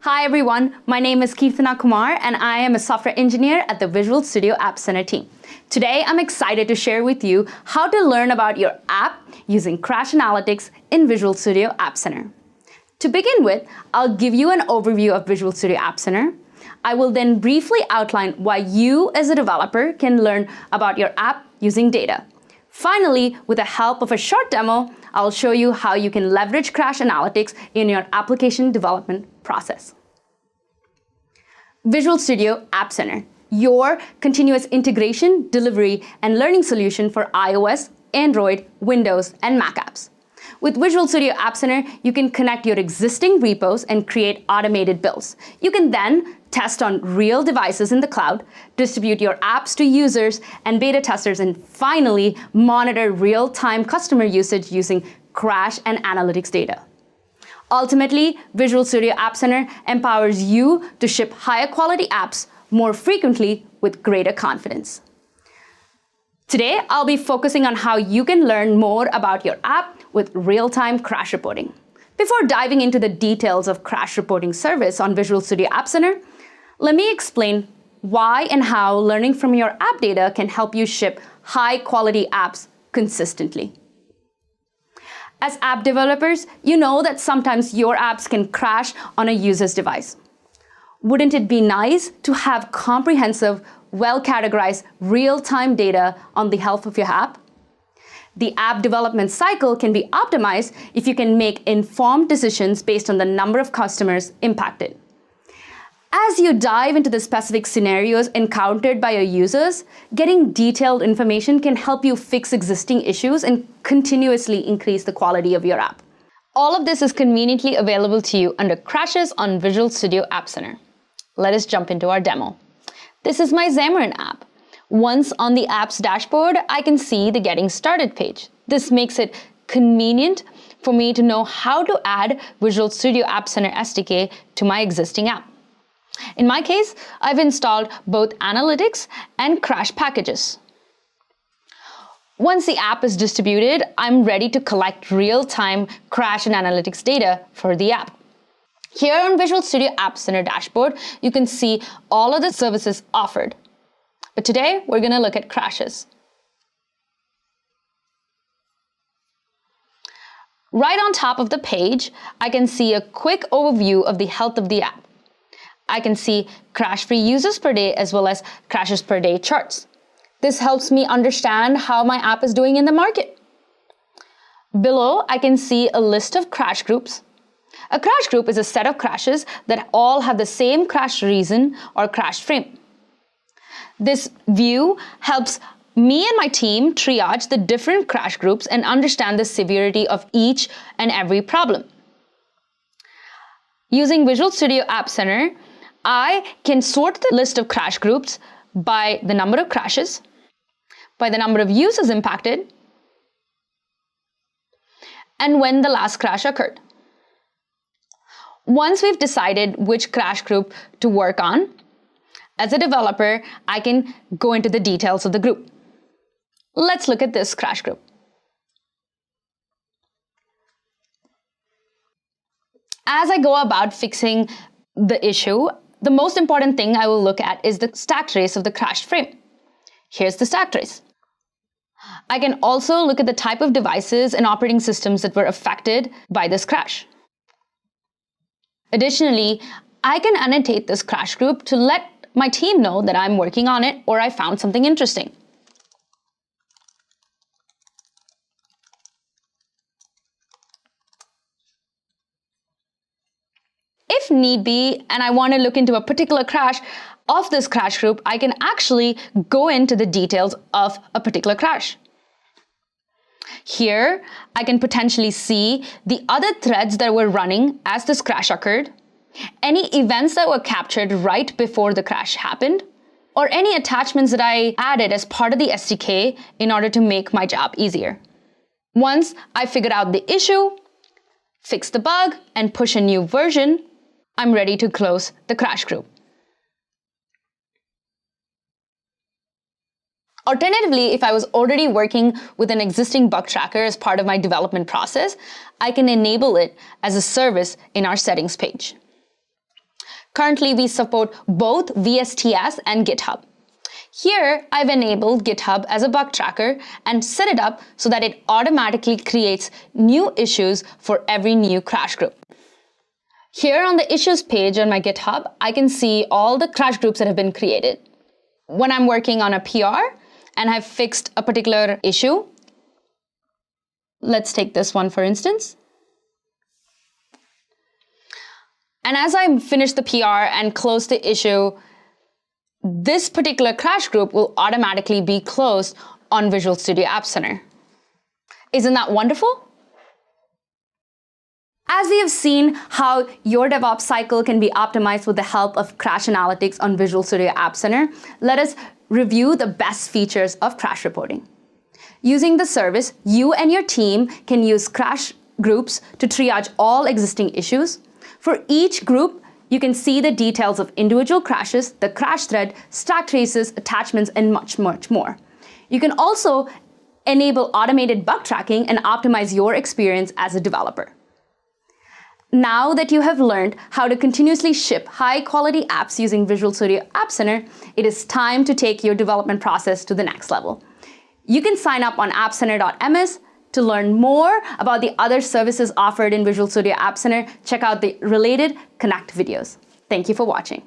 Hi everyone, my name is Keerthana Kumar and I am a software engineer at the Visual Studio App Center team. Today I'm excited to share with you how to learn about your app using Crash Analytics in Visual Studio App Center. To begin with, I'll give you an overview of Visual Studio App Center. I will then briefly outline why you as a developer can learn about your app using data. Finally, with the help of a short demo, I'll show you how you can leverage Crash Analytics in your application development process. Visual Studio App Center, your continuous integration, delivery, and learning solution for iOS, Android, Windows, and Mac apps. With Visual Studio App Center, you can connect your existing repos and create automated builds. You can then test on real devices in the cloud, distribute your apps to users and beta testers, and finally monitor real-time customer usage using Crash and Analytics data. Ultimately, Visual Studio App Center empowers you to ship higher quality apps more frequently with greater confidence. Today, I'll be focusing on how you can learn more about your app with real-time crash reporting. Before diving into the details of crash reporting service on Visual Studio App Center, let me explain why and how learning from your app data can help you ship high-quality apps consistently. As app developers, you know that sometimes your apps can crash on a user's device. Wouldn't it be nice to have comprehensive, well-categorized, real-time data on the health of your app? The app development cycle can be optimized if you can make informed decisions based on the number of customers impacted. As you dive into the specific scenarios encountered by your users, getting detailed information can help you fix existing issues and continuously increase the quality of your app. All of this is conveniently available to you under Crashes on Visual Studio App Center. Let us jump into our demo. This is my Xamarin app. Once on the app's dashboard, I can see the Getting Started page. This makes it convenient for me to know how to add Visual Studio App Center SDK to my existing app. In my case, I've installed both Analytics and Crash packages. Once the app is distributed, I'm ready to collect real-time Crash and Analytics data for the app. Here on Visual Studio App Center dashboard, you can see all of the services offered. But today, we're going to look at crashes. Right on top of the page, I can see a quick overview of the health of the app. I can see crash-free users per day as well as crashes per day charts. This helps me understand how my app is doing in the market. Below, I can see a list of crash groups. A crash group is a set of crashes that all have the same crash reason or crash frame. This view helps me and my team triage the different crash groups and understand the severity of each and every problem. Using Visual Studio App Center, I can sort the list of crash groups by the number of crashes, by the number of users impacted, and when the last crash occurred. Once we've decided which crash group to work on, as a developer, I can go into the details of the group. Let's look at this crash group. As I go about fixing the issue, the most important thing I will look at is the stack trace of the crash frame. Here's the stack trace. I can also look at the type of devices and operating systems that were affected by this crash. Additionally, I can annotate this crash group to let my team know that I'm working on it or I found something interesting. If need be, and I want to look into a particular crash of this crash group, I can actually go into the details of a particular crash. Here, I can potentially see the other threads that were running as this crash occurred, any events that were captured right before the crash happened, or any attachments that I added as part of the SDK in order to make my job easier. Once I figured out the issue, fix the bug, and push a new version, I'm ready to close the crash group. Alternatively, if I was already working with an existing bug tracker as part of my development process, I can enable it as a service in our settings page. Currently, we support both VSTS and GitHub. Here, I've enabled GitHub as a bug tracker and set it up so that it automatically creates new issues for every new crash group. Here on the issues page on my GitHub, I can see all the crash groups that have been created. When I'm working on a PR and I've fixed a particular issue, let's take this one for instance. And as I finish the PR and close the issue, this particular crash group will automatically be closed on Visual Studio App Center. Isn't that wonderful? As we have seen how your DevOps cycle can be optimized with the help of Crash Analytics on Visual Studio App Center, let us review the best features of crash reporting. Using the service, you and your team can use crash groups to triage all existing issues. For each group, you can see the details of individual crashes, the crash thread, stack traces, attachments, and much, much more. You can also enable automated bug tracking and optimize your experience as a developer. Now that you have learned how to continuously ship high-quality apps using Visual Studio App Center, it is time to take your development process to the next level. You can sign up on appcenter.ms to learn more about the other services offered in Visual Studio App Center. Check out the related Connect videos. Thank you for watching.